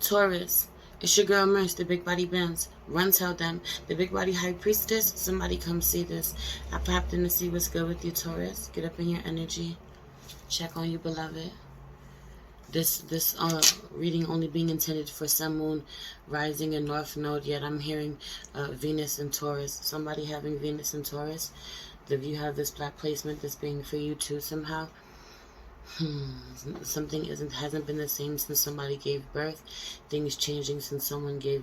Taurus, it's your girl Merce, the Big Body Benz. Run tell them, the Big Body High Priestess, somebody come see this. I popped in to see what's good with you, Taurus. Get up in your energy. Check on you, beloved. This reading only being intended for Sun, Moon, Rising, and North Node, yet I'm hearing Venus and Taurus. Somebody having Venus and Taurus. If you have this black placement, this being for you too somehow. Something hasn't been the same since somebody gave birth. Things changing since someone gave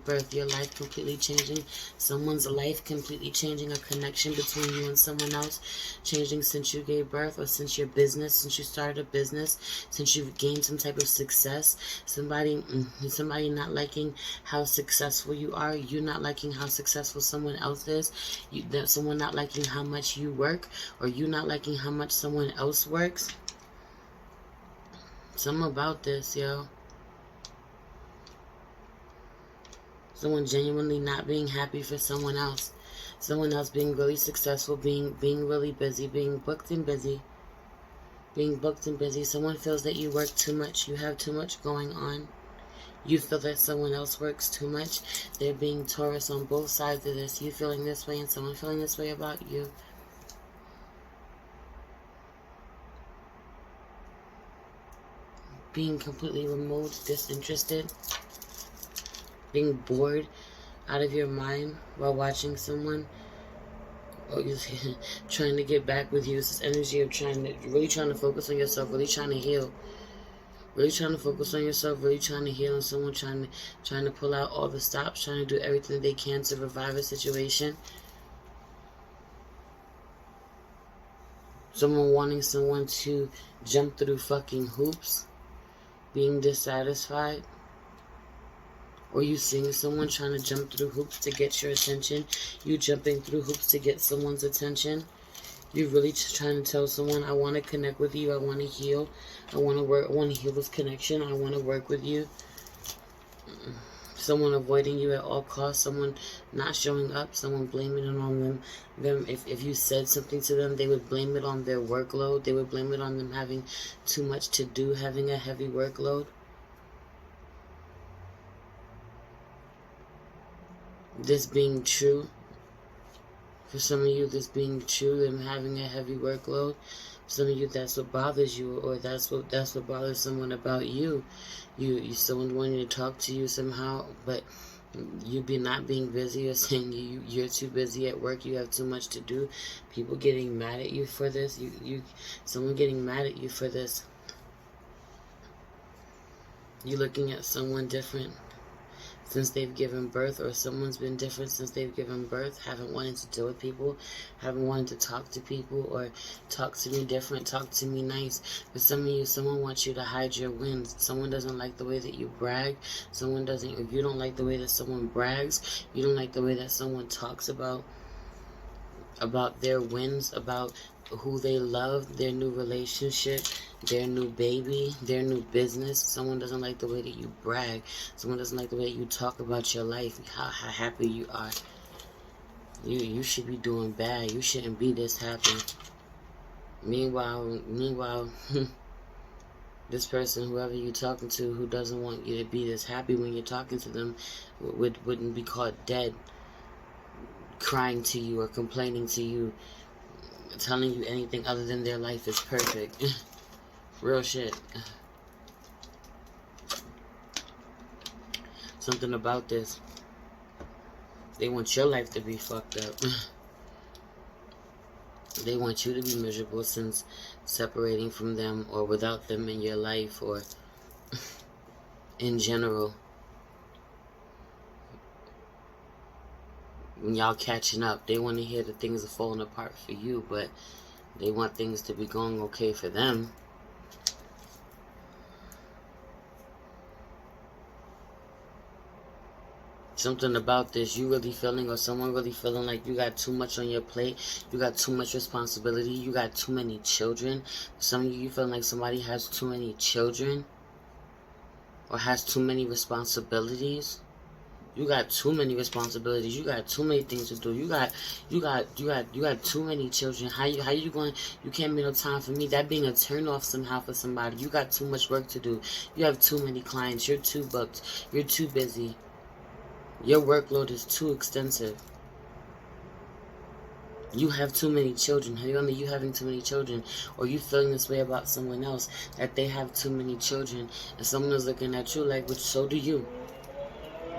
birth. Your life completely changing. Someone's life completely changing. A connection between you and someone else changing since you gave birth, or since your business, since you started a business, since you've gained some type of success. Somebody not liking how successful you are. You not liking how successful someone else is. Someone not liking how much you work, or you not liking how much someone else works. Something about this, yo. Someone genuinely not being happy for someone else. Someone else being really successful, being really busy, being booked and busy. Someone feels that you work too much. You have too much going on. You feel that someone else works too much. They're being Taurus on both sides of this. You feeling this way and someone feeling this way about you. Being completely removed, disinterested, being bored out of your mind while watching someone, or you're trying to get back with you. It's this energy of really trying to focus on yourself, really trying to heal, really trying to focus on yourself, really trying to heal, and someone trying to pull out all the stops, trying to do everything that they can to revive a situation. Someone wanting someone to jump through fucking hoops. Being dissatisfied, or you seeing someone trying to jump through hoops to get your attention, you jumping through hoops to get someone's attention. You're really just trying to tell someone, I want to connect with you, I want to heal, I want to heal this connection, I want to work with you. Someone avoiding you at all costs, someone not showing up, someone blaming it on them. If you said something to them, they would blame it on their workload. They would blame it on them having too much to do, having a heavy workload. This being true. For some of you, this being true, them having a heavy workload. Some of you, that's what bothers you, or that's what bothers someone about you. Someone wanting to talk to you somehow, but you not being busy, or saying you're too busy at work, you have too much to do. People getting mad at you for this. Someone getting mad at you for this. You looking at someone different since they've given birth, or someone's been different since they've given birth, haven't wanted to deal with people, haven't wanted to talk to people, or talk to me different, talk to me nice. For some of you, someone wants you to hide your wins. Someone doesn't like the way that you brag. If you don't like the way that someone brags, you don't like the way that someone talks about their wins, about who they love, their new relationship, their new baby, their new business. Someone doesn't like the way that you brag. Someone doesn't like the way that you talk about your life, how happy you are. You should be doing bad. You shouldn't be this happy. Meanwhile, this person, whoever you're talking to, who doesn't want you to be this happy when you're talking to them, wouldn't be caught dead, crying to you or complaining to you, telling you anything other than their life is perfect. Real shit. Something about this. They want your life to be fucked up. They want you to be miserable since separating from them, or without them in your life, or in general. When y'all catching up, they want to hear that things are falling apart for you, but they want things to be going okay for them. Something about this, you really feeling, or someone really feeling like you got too much on your plate, you got too much responsibility, you got too many children. Some of you feeling like somebody has too many children, or has too many responsibilities. You got too many responsibilities. You got too many things to do. You got too many children. How you going? You can't make no time for me. That being a turn off somehow for somebody. You got too much work to do. You have too many clients. You're too booked. You're too busy. Your workload is too extensive. You have too many children. You having too many children, or you feeling this way about someone else, that they have too many children, and someone is looking at you like, which so do you.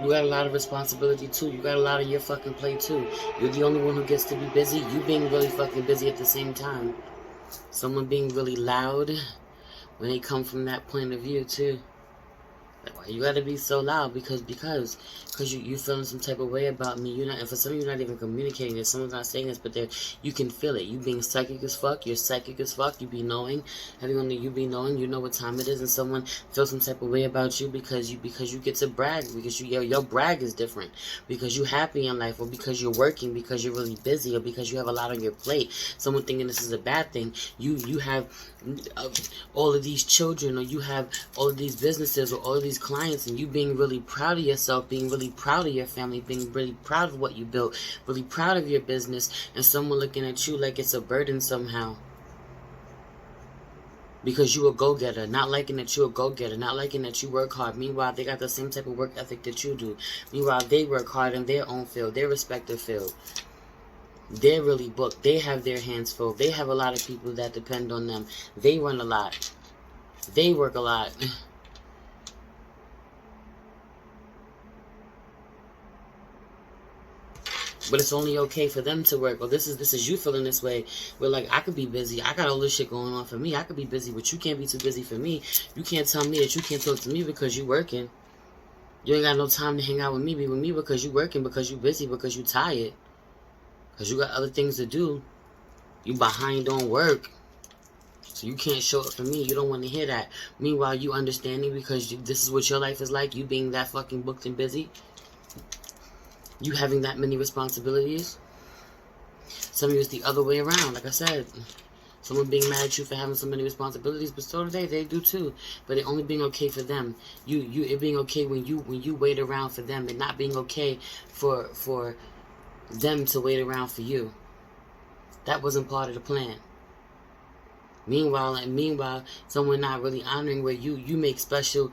You got a lot of responsibility too. You got a lot on your fucking plate too. You're the only one who gets to be busy. You being really fucking busy at the same time. Someone being really loud when they come from that point of view too. Like, why you gotta be so loud? Because you feeling some type of way about me. You're not, and for some of you, you're not even communicating this. Someone's not saying this, but you can feel it. You being psychic as fuck. You're psychic as fuck. You be knowing. Everyone that you be knowing, you know what time it is, and someone feels some type of way about you because you get to brag, because your brag is different, because you happy in life, or because you're working, because you're really busy, or because you have a lot on your plate. Someone thinking this is a bad thing. You have all of these children, or you have all of these businesses, or all of these clients, and you being really proud of yourself, being really proud of your family, being really proud of what you built, really proud of your business, and someone looking at you like it's a burden somehow. Because you a go-getter, not liking that you a go-getter, not liking that you work hard. Meanwhile, they got the same type of work ethic that you do. Meanwhile, they work hard in their own field, their respective field. They're really booked. They have their hands full. They have a lot of people that depend on them. They run a lot. They work a lot. But it's only okay for them to work. Well, this is you feeling this way. We're like, I could be busy. I got all this shit going on for me. I could be busy, but you can't be too busy for me. You can't tell me that you can't talk to me because you working. You ain't got no time to hang out with me. Be with me because you working, because you busy, because you tired. Because you got other things to do. You behind on work. So you can't show up for me. You don't want to hear that. Meanwhile, you understanding because this is what your life is like. You being that fucking booked and busy. You having that many responsibilities. Some of you is the other way around. Like I said, someone being mad at you for having so many responsibilities, but so do they do too. But it only being okay for them. It being okay when you wait around for them, and not being okay for them to wait around for you. That wasn't part of the plan. Meanwhile, someone not really honoring where you make special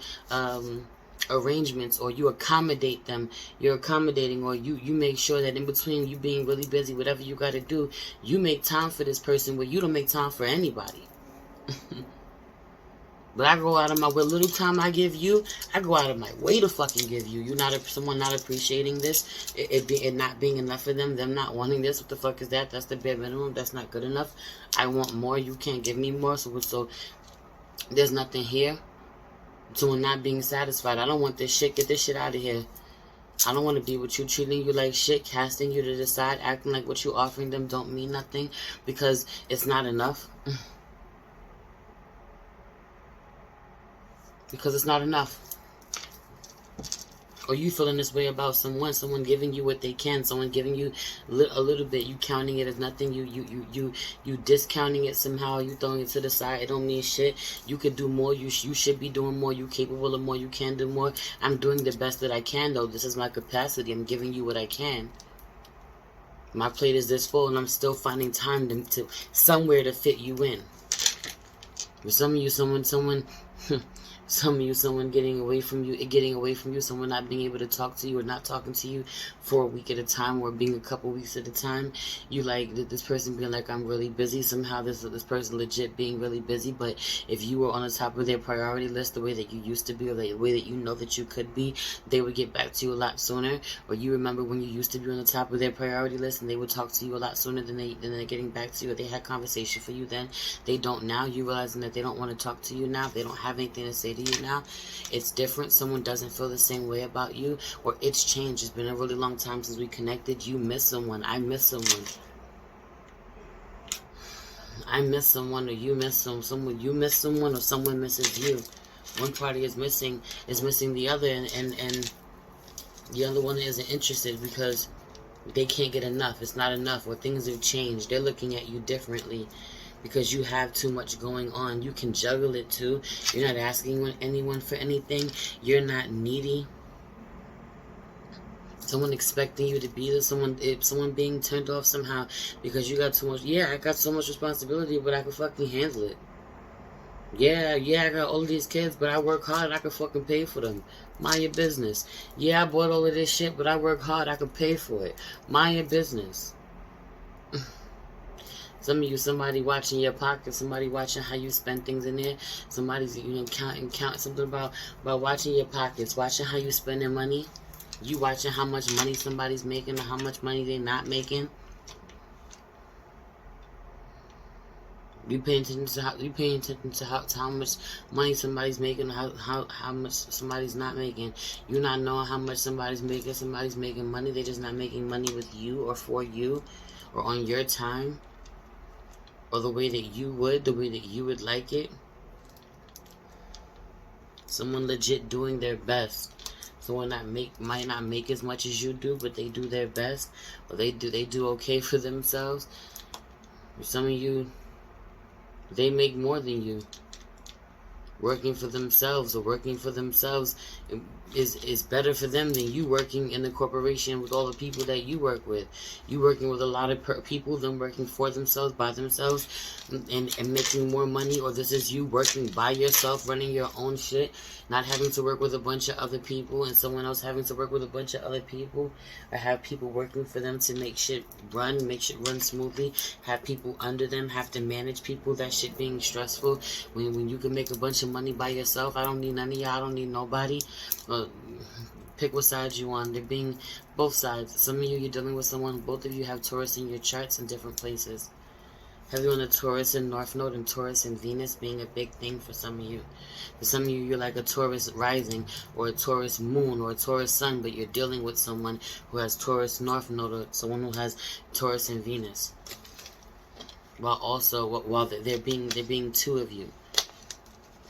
arrangements, or you accommodate them. You're accommodating, or you make sure that in between you being really busy, whatever you got to do, you make time for this person where you don't make time for anybody. But I go out of my way. Little time I give you, I go out of my way to fucking give you. You someone not appreciating this, it not being enough for them not wanting this. What the fuck is that? That's the bare minimum. That's not good enough. I want more. You can't give me more. So there's nothing here. Someone not being satisfied. I don't want this shit. Get this shit out of here. I don't want to be with you, treating you like shit, casting you to the side, acting like what you offering them don't mean nothing because it's not enough. Because it's not enough. Or you feeling this way about someone giving you what they can, someone giving you a little bit, you counting it as nothing, you discounting it somehow, you throwing it to the side, it don't mean shit. You could do more, you should be doing more, you capable of more, you can do more. I'm doing the best that I can though, this is my capacity, I'm giving you what I can. My plate is this full and I'm still finding time to somewhere to fit you in. For some of you, someone getting away from you, someone not being able to talk to you or not talking to you for a week at a time, or being a couple weeks at a time. You like this person being like, I'm really busy. Somehow this person legit being really busy, but if you were on the top of their priority list the way that you used to be, or the way that you know that you could be, they would get back to you a lot sooner. Or you remember when you used to be on the top of their priority list and they would talk to you a lot sooner than they're getting back to you, or they had conversation for you then. They don't now. You realizing that they don't want to talk to you now. They don't have anything to say to you now. It's different. Someone doesn't feel the same way about you, or it's changed. It's been a really long time since we connected. You miss someone. I miss someone. I miss someone, or you miss someone. You miss someone, or someone misses you. One party is missing the other, and the other one isn't interested because they can't get enough. It's not enough, or things have changed. They're looking at you differently because you have too much going on. You can juggle it too. You're not asking anyone for anything. You're not needy. Someone expecting you to be there, someone being turned off somehow because you got too much. Yeah, I got so much responsibility, but I can fucking handle it. Yeah, I got all of these kids, but I work hard and I can fucking pay for them. Mind your business. Yeah, I bought all of this shit, but I work hard, I can pay for it. Mind your business. Some of you, somebody watching your pocket, somebody watching how you spend things in there. Somebody's, count something about watching your pockets, watching how you spend their money. You watching how much money somebody's making or how much money they're not making. You paying attention to how much money somebody's making, how much somebody's not making. You not knowing how much somebody's making. Somebody's making money. They're just not making money with you or for you or on your time or the way that you would like it. Someone legit doing their best. Someone might not make as much as you do, but they do their best, or they do okay for themselves. Some of you, they make more than you. Working for themselves is better for them than you working in the corporation with all the people that you work with. You working with a lot of people, them working for themselves, by themselves, and making more money. Or this is you working by yourself, running your own shit, not having to work with a bunch of other people and someone else having to work with a bunch of other people, or have people working for them to make shit run smoothly, have people under them, have to manage people. That shit being stressful when you can make a bunch of money by yourself. I don't need none of y'all. I don't need nobody. Pick what side you on. They're being both sides. Some of you, you're dealing with someone. Both of you have Taurus in your charts in different places. Have you on a Taurus in North Node and Taurus in Venus being a big thing for some of you. For some of you, you're like a Taurus rising or a Taurus moon or a Taurus sun, but you're dealing with someone who has Taurus North Node or someone who has Taurus in Venus. While they're being two of you.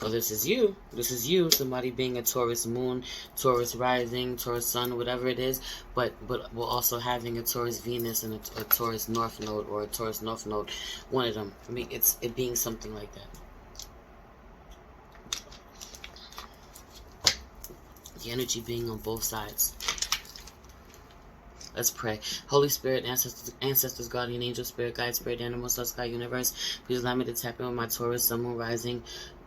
Well, this is you, somebody being a Taurus moon, Taurus rising, Taurus sun, whatever it is, but we're also having a Taurus Venus and a Taurus North Node or a Taurus North Node, one of them. I mean, it being something like that. The energy being on both sides. Let's pray. Holy Spirit, ancestors, guardian angel, spirit guide, spirit animal, source, sky, universe, please allow me to tap in with my Taurus, sun, moon, rising,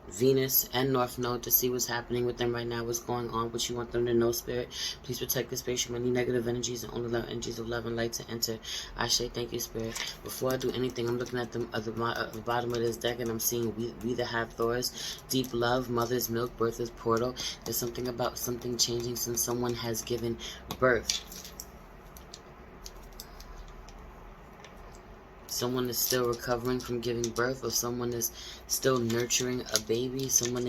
Venus and North Node to see what's happening with them right now, what's going on, what you want them to know, Spirit. Please protect this space from any negative energies and only allow energies of love and light to enter. I say thank you, Spirit. Before I do anything, I'm looking at the bottom of this deck and I'm seeing we that have Taurus, deep love, mother's milk, birth's portal. There's something about something changing since someone has given birth. Someone is still recovering from giving birth, or someone is still nurturing a baby. Some of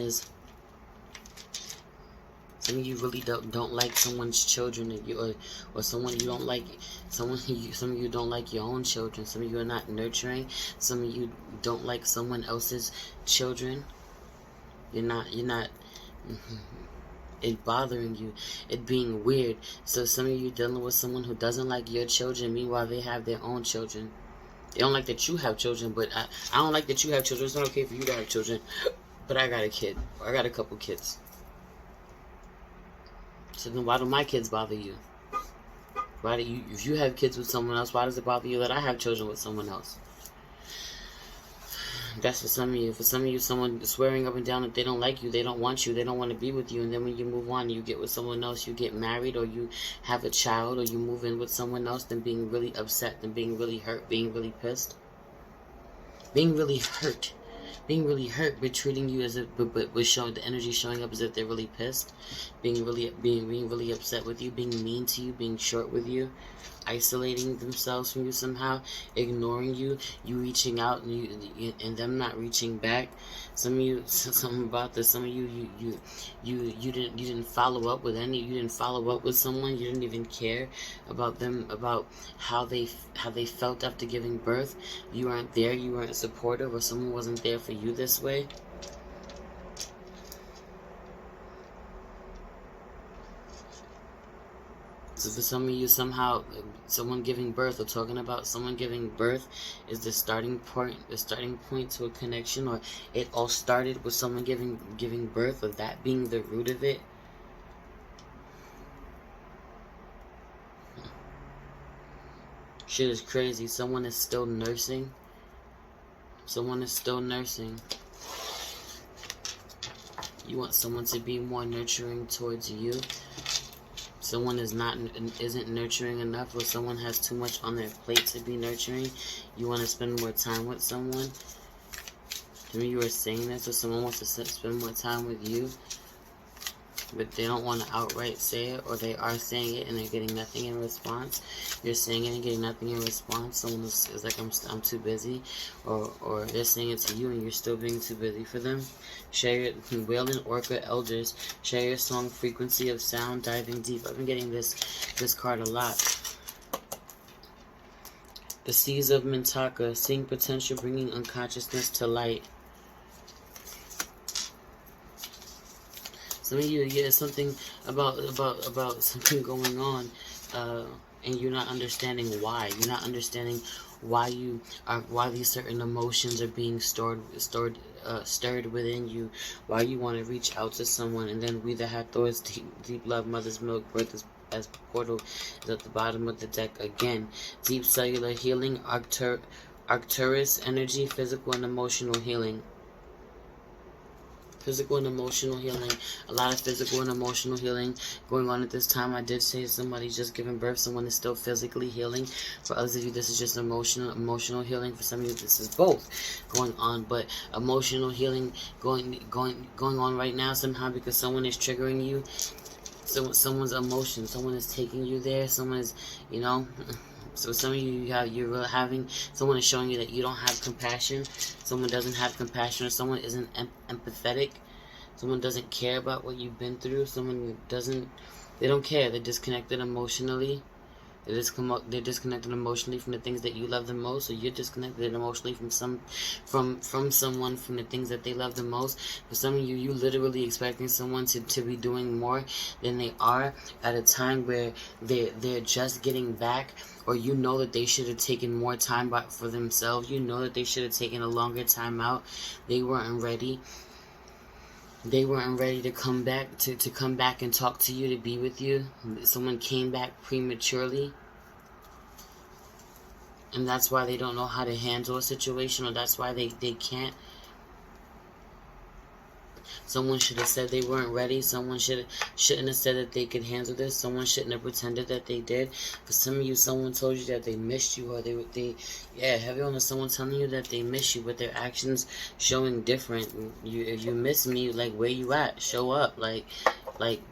you really don't like someone's children, or someone you don't like. Some of you don't like your own children. Some of you are not nurturing. Some of you don't like someone else's children. You're not. It bothering you, it being weird. So some of you dealing with someone who doesn't like your children, meanwhile they have their own children. They don't like that you have children, but I don't like that you have children. It's not okay for you to have children, but I got a kid. I got a couple kids. So then why do my kids bother you? Why do you, if you have kids with someone else, why does it bother you that I have children with someone else? That's for some of you. For some of you, someone swearing up and down that they don't like you, they don't want you, they don't want to be with you, and then when you move on, you get with someone else, you get married, or you have a child, or you move in with someone else, then being really upset, then being really hurt, being really pissed, being really hurt, but treating you as if, but with showing the energy showing up as if they're really pissed, being really upset with you, being mean to you, being short with you, isolating themselves from you somehow, ignoring you, you reaching out and them not reaching back. Some of you, something about this. Some of you didn't follow up with you didn't follow up with someone. You didn't even care about them, about how they felt after giving birth. You weren't there. You weren't supportive, or someone wasn't there for you this way. So for some of you, somehow, someone giving birth, or talking about someone giving birth, is the starting point to a connection, or it all started with someone giving birth, or that being the root of it. Shit is crazy. Someone is still nursing. Someone is still nursing. You want someone to be more nurturing towards you. Someone isn't nurturing enough, or someone has too much on their plate to be nurturing. You want to spend more time with someone. To me, you are saying this, or someone wants to spend more time with you, but they don't want to outright say it, or they are saying it and they're getting nothing in response. You're saying it and getting nothing in response. Someone is like, I'm too busy, or they're saying it to you and you're still being too busy for them. Share your Wailing Orca Elders. Share your song, Frequency of Sound, Diving Deep. I've been getting this card a lot. The Seas of Mintaka. Seeing potential, bringing unconsciousness to light. Some of you, yeah, something about something going on, and you're not understanding why. You're not understanding why these certain emotions are being stirred within you. Why you want to reach out to someone, and then we that have Taurus, deep love, mother's milk, birth as portal is at the bottom of the deck again. Deep cellular healing, Arcturus energy, physical and emotional healing. Physical and emotional healing. A lot of physical and emotional healing going on at this time. I did say somebody's just giving birth. Someone is still physically healing. For others of you, this is just emotional healing. For some of you, this is both going on. But emotional healing going on right now somehow, because someone is triggering you. Someone's emotion. Someone is taking you there. Someone is, you know. So some of you, someone is showing you that you don't have compassion. Someone doesn't have compassion, or someone isn't empathetic. Someone doesn't care about what you've been through. They don't care. They're disconnected emotionally. They're disconnected emotionally from the things that you love the most, or you're disconnected emotionally from someone, from the things that they love the most. For some of you, you literally expecting someone to be doing more than they are at a time where they're just getting back, or you know that they should have taken more time for themselves. You know that they should have taken a longer time out. They weren't ready. They weren't ready to come back to come back and talk to you, to be with you. Someone came back prematurely, and that's why they don't know how to handle a situation, or that's why they can't. Someone should have said they weren't ready. Someone shouldn't have said that they could handle this. Someone shouldn't have pretended that they did. For some of you, someone told you that they missed you, or everyone is someone telling you that they miss you, but their actions showing different. If you miss me, like, where you at? Show up, like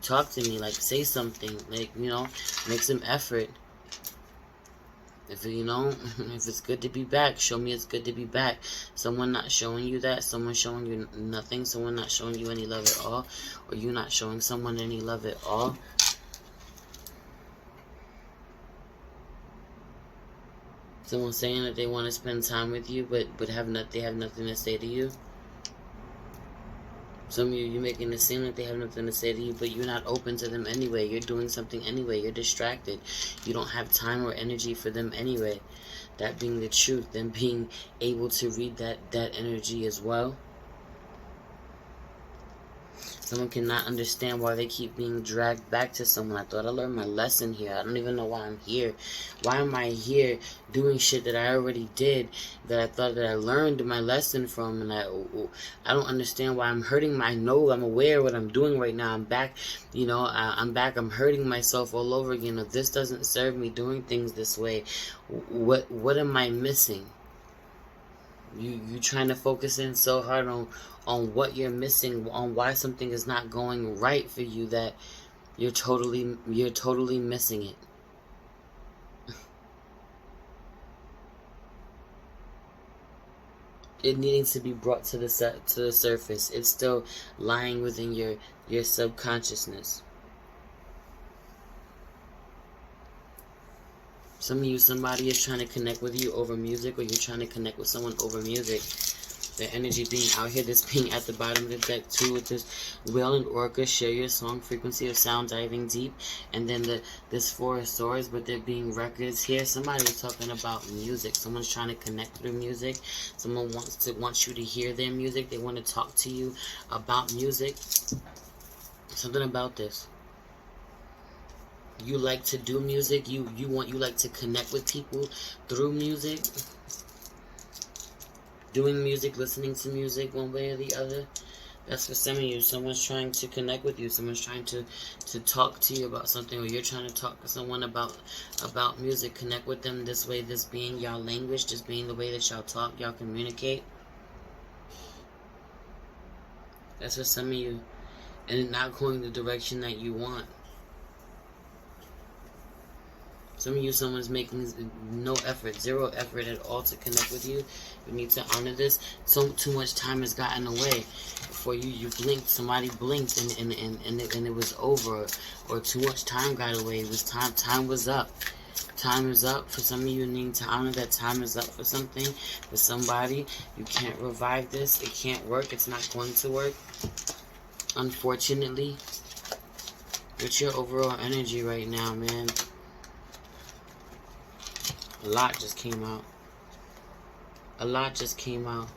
talk to me, like say something, like, you know, make some effort. If it's good to be back, show me it's good to be back. Someone not showing you that, someone showing you nothing, someone not showing you any love at all, or you not showing someone any love at all. Someone saying that they want to spend time with you, but they have nothing to say to you. Some of you making it seem like they have nothing to say to you, but you're not open to them anyway. You're doing something anyway. You're distracted. You don't have time or energy for them anyway. That being the truth, them being able to read that energy as well. Someone cannot understand why they keep being dragged back to someone. I thought I learned my lesson here. I don't even know why I'm here. Why am I here doing shit that I already did, that I thought that I learned my lesson from? And I don't understand why I'm hurting. I know I'm aware of what I'm doing right now. I'm back. I'm back. I'm hurting myself all over again. If this doesn't serve me doing things this way, what am I missing? You trying to focus in so hard on what you're missing, on why something is not going right for you, that you're totally missing it. It needing to be brought to the surface. It's still lying within your subconsciousness. Some of you, somebody is trying to connect with you over music, or you're trying to connect with someone over music. The energy being out here, this being at the bottom of the deck too, with this Wailing Orca. Share your song, Frequency of Sound, Diving Deep. And then this Four of Swords, but there being records here. Somebody is talking about music. Someone's trying to connect through music. Someone wants you to hear their music. They want to talk to you about music. Something about this. You like to do music. You like to connect with people through music. Doing music, listening to music, one way or the other. That's for some of you. Someone's trying to connect with you. Someone's trying to talk to you about something, or you're trying to talk to someone about music. Connect with them this way, this being y'all language, this being the way that y'all talk, y'all communicate. That's for some of you. And not going the direction that you want. Some of you, someone's making no effort, zero effort at all to connect with you. You need to honor this. Too much time has gotten away. Before you blinked, somebody blinked and it was over. Or too much time got away. It was time was up. Time is up. For some of you, need to honor that time is up for something, for somebody. You can't revive this. It can't work. It's not going to work. Unfortunately. What's your overall energy right now, man? A lot just came out. A lot just came out.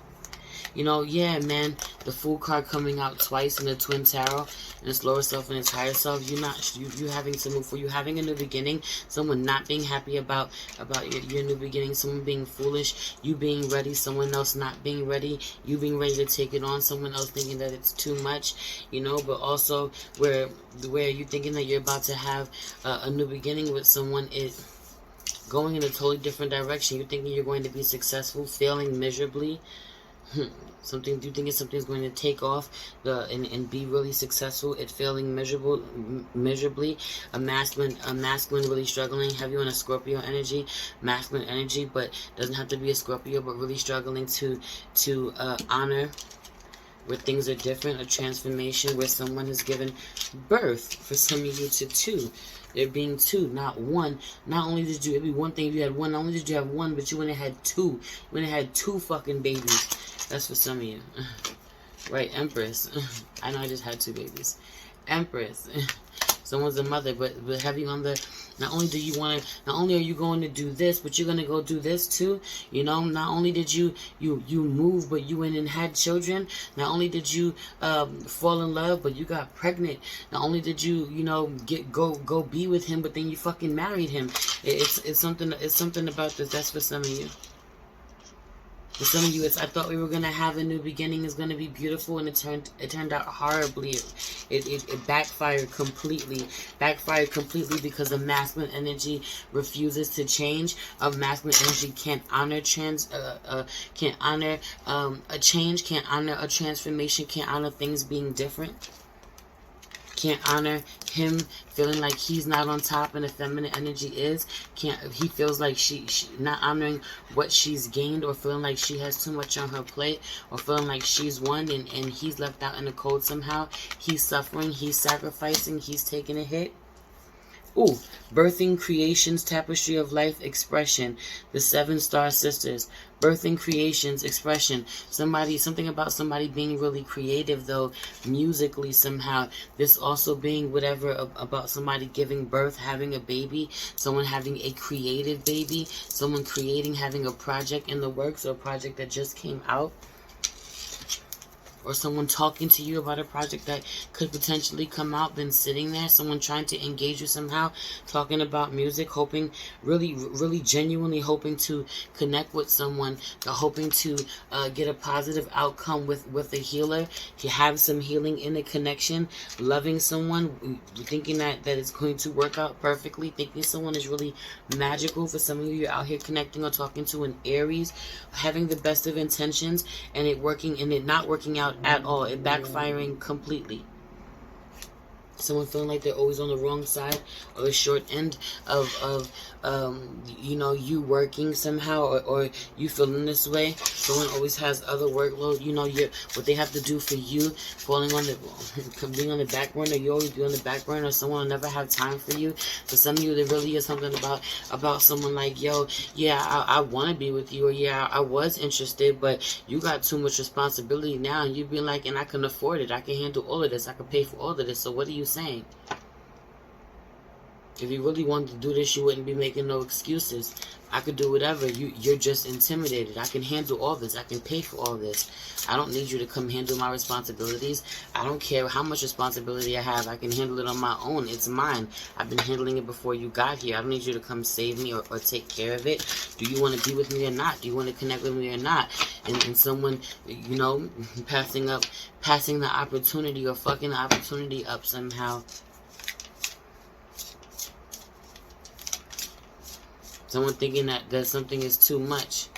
You know, yeah, man, the Fool card coming out twice in the Twin Tarot, and its lower self and its higher self. You having to move forward. You having a new beginning. Someone not being happy about your new beginning. Someone being foolish. You being ready. Someone else not being ready. You being ready to take it on. Someone else thinking that it's too much. You know, but also where you thinking that you're about to have a new beginning with someone is going in a totally different direction. You're thinking you're going to be successful, failing miserably. You think something's going to take off and be really successful, it failing miserably. A masculine really struggling. Have you in a Scorpio energy, masculine energy, but doesn't have to be a Scorpio, but really struggling to honor where things are different, a transformation where someone has given birth, for some of you, to two. There being two, not one. Not only did you, it'd be one thing if you had one, not only did you have one, but you went and had two. You went and had two fucking babies. That's for some of you. Right, Empress. I know I just had two babies. Empress. Someone's a mother, but have you on the, not only are you going to do this, but you're going to go do this too. You know, not only did you move, but you went and had children. Not only did you fall in love, but you got pregnant. Not only did you go be with him, but then you fucking married him. It's something about this. That's for some of you. For some of you, I thought we were gonna have a new beginning. It's gonna be beautiful, and it turned out horribly. It backfired completely. Backfired completely because the masculine energy refuses to change. Masculine energy can't honor a change, can't honor a transformation, can't honor things being different. Can't honor him feeling like he's not on top and the feminine energy is. He feels like she not honoring what she's gained, or feeling like she has too much on her plate, or feeling like she's won and he's left out in the cold somehow. He's suffering, he's sacrificing, he's taking a hit. Ooh, birthing creations, tapestry of life, expression. The 7 star sisters. Birthing creations, expression. Something about somebody being really creative though, musically somehow. This also being whatever about somebody giving birth, having a baby, someone having a creative baby, someone creating, having a project in the works, or a project that just came out. Or someone talking to you about a project that could potentially come out, been sitting there, someone trying to engage you somehow, talking about music, hoping, really genuinely hoping to connect with someone, hoping to get a positive outcome with a healer, to have some healing in a connection, loving someone, thinking that it's going to work out perfectly, thinking someone is really magical. For some of you, you're out here connecting or talking to an Aries, having the best of intentions, and it not working out at all, it backfiring completely. Someone feeling like they're always on the wrong side or the short end of you working somehow, or you feeling this way. Someone always has other workload. What they have to do for you, being on the back burner. You always be on the back burner. Someone will never have time for you. For some of you, there really is something about someone like, yo, yeah, I want to be with you, or yeah, I was interested, but you got too much responsibility now, and you be like, and I can afford it. I can handle all of this. I can pay for all of this. So what are you saying? If you really wanted to do this, you wouldn't be making no excuses. I could do whatever. You're just intimidated. I can handle all this. I can pay for all this. I don't need you to come handle my responsibilities. I don't care how much responsibility I have. I can handle it on my own. It's mine. I've been handling it before you got here. I don't need you to come save me or take care of it. Do you want to be with me or not? Do you want to connect with me or not? And someone, you know, passing the opportunity or fucking the opportunity up somehow. Someone thinking that something is too much.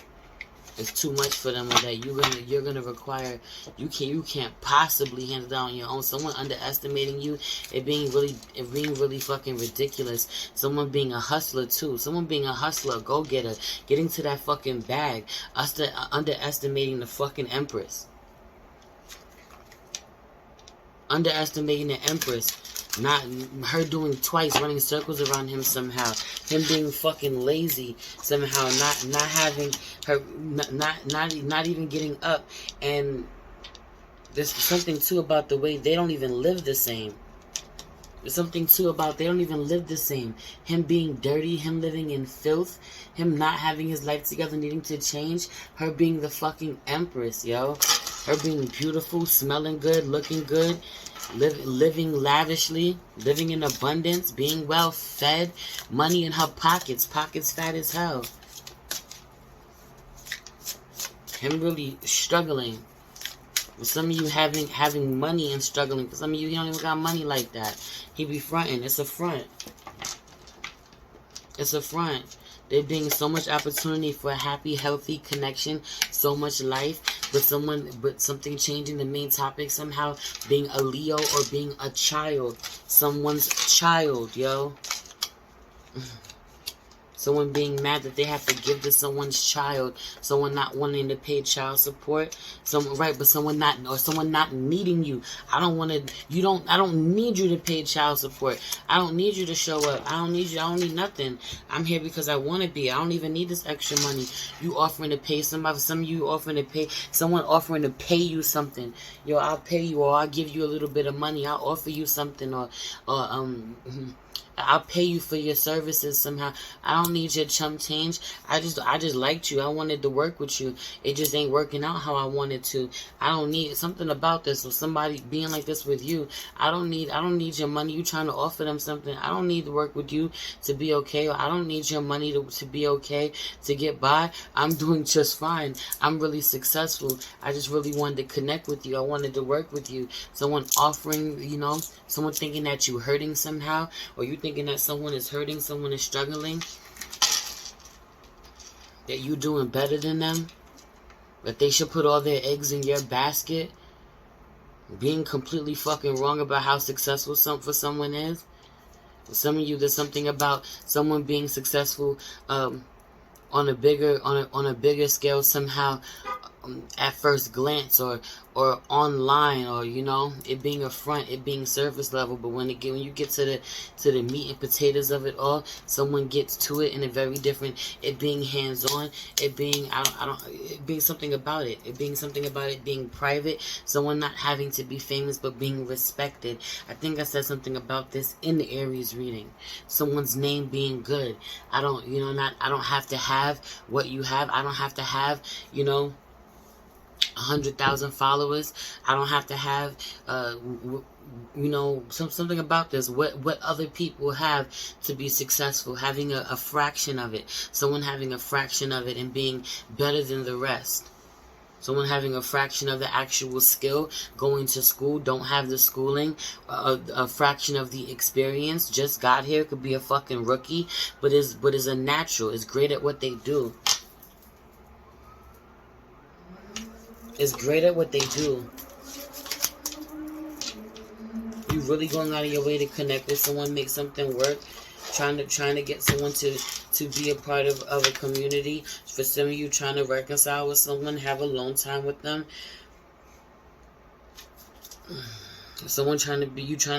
It's too much for them, or that you're gonna require. You can't possibly handle that on your own. Someone underestimating you. It being really fucking ridiculous. Someone being a hustler too. Someone being a hustler, go getter, getting to that fucking bag. Underestimating the fucking Empress. Underestimating the Empress. Not her doing twice, running circles around him somehow. Him being fucking lazy somehow. Not having her, not even getting up. And there's something too about the way they don't even live the same. There's something too about they don't even live the same. Him being dirty, him living in filth, him not having his life together, needing to change. Her being the fucking Empress, yo. Her being beautiful, smelling good, looking good. Living lavishly, living in abundance, being well fed, money in her pockets fat as hell. Him really struggling. For some of you having money and struggling. For some of you, he don't even got money like that. He be fronting. It's a front. It's a front. There being so much opportunity for a happy, healthy connection, so much life, but something changing the main topic somehow, being a Leo or being a child, someone's child, yo. Someone being mad that they have to give to someone's child. Someone not wanting to pay child support. But someone not needing you. I don't need you to pay child support. I don't need you to show up. I don't need you. I don't need nothing. I'm here because I want to be. I don't even need this extra money. You offering to pay somebody. Some of you offering to pay. Someone offering to pay you something. Yo, I'll pay you, or I'll give you a little bit of money. I'll offer you something, or I'll pay you for your services somehow. I don't need your chump change. I just liked you. I wanted to work with you. It just ain't working out how I wanted to. I don't need something about this, or somebody being like this with you. I don't need your money. You trying to offer them something. I don't need to work with you to be okay. Or I don't need your money to be okay, to get by. I'm doing just fine. I'm really successful. I just really wanted to connect with you. I wanted to work with you. Someone offering, someone thinking that you hurting somehow, or you thinking that someone is hurting, someone is struggling, that you doing better than them, that they should put all their eggs in your basket, being completely fucking wrong about how successful for someone is. For some of you, there's something about someone being successful on a bigger scale somehow, at first glance, or online, or it being a front, it being surface level. But when you get to the meat and potatoes of it all, someone gets to it in a very different, it being hands-on, it being it being something about it, being private, someone not having to be famous but being respected. I think I said something about this in the Aries reading. Someone's name being good. I don't have to have what you have. I don't have to have 100,000 followers. I don't have to have something about this, what other people have to be successful, having a fraction of it, someone having a fraction of it and being better than the rest. Someone having a fraction of the actual skill, going to school, don't have the schooling, a fraction of the experience, just got here, could be a fucking rookie, but is a natural, is great at what they do. Is great at what they do. You really going out of your way to connect with someone, make something work, trying to get someone to be a part of a community. For some of you, trying to reconcile with someone, have alone time with them. Someone trying to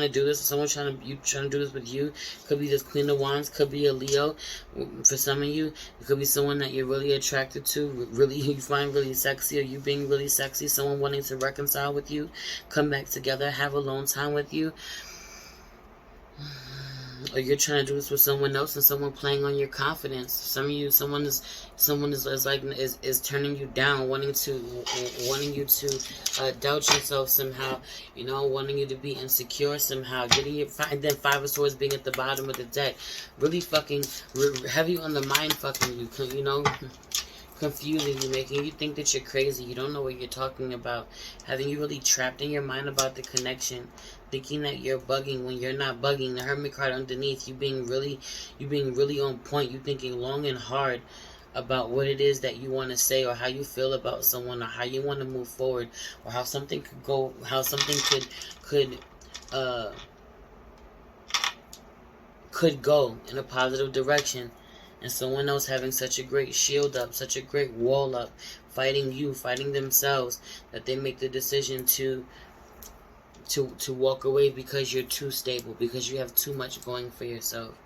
do this, someone trying to do this with you. Could be this Queen of Wands, could be a Leo. For some of you, it could be someone that you're really attracted to, really you find really sexy, or you being really sexy. Someone wanting to reconcile with you, come back together, have alone time with you. or you're trying to do this with someone else and someone playing on your confidence. Some of you, someone is turning you down, wanting you to doubt yourself somehow, you know, wanting you to be insecure somehow, getting you, and then Five of Swords being at the bottom of the deck, really fucking heavy on the mind, fucking you know, confusing you, making you think that you're crazy, you don't know what you're talking about, having you really trapped in your mind about the connection, thinking that you're bugging when you're not bugging. The Hermit card underneath, you being really on point, you thinking long and hard about what it is that you want to say, or how you feel about someone, or how you want to move forward, or how something could go, how something could go in a positive direction. And someone else having such a great shield up, such a great wall up, fighting you, fighting themselves, that they make the decision to walk away because you're too stable, because you have too much going for yourself.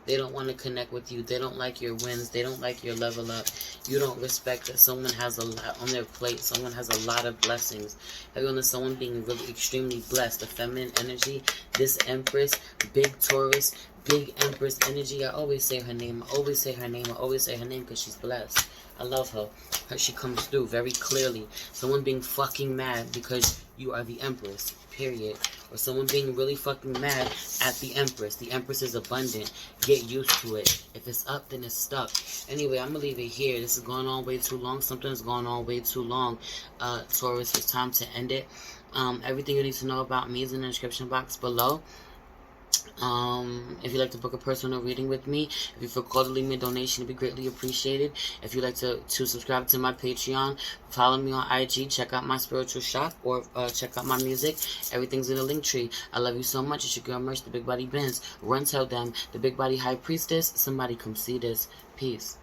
They don't want to connect with you. They don't like your wins. They don't like your level up. You don't respect that someone has a lot on their plate. Someone has a lot of blessings. Everyone is someone being really extremely blessed. The feminine energy, this Empress, big Taurus, big Empress energy. I always say her name. I always say her name. I always say her name because she's blessed. I love her. She comes through very clearly. Someone being fucking mad because you are the Empress, period. Or someone being really fucking mad at the Empress. The Empress is abundant. Get used to it. If it's up, then it's stuck. Anyway, I'm going to leave it here. This is going on way too long. Something's going on way too long. Taurus, it's time to end it. Everything you need to know about me is in the description box below. If you'd like to book a personal reading with me, if you feel called to leave me a donation, it'd be greatly appreciated. If you'd like to subscribe to my Patreon, follow me on IG, check out my spiritual shop, or check out my music. Everything's in the link tree. I love you so much. It's your girl Merch, the Big Body Benz. Run tell them, the Big Body High Priestess, somebody come see this. Peace.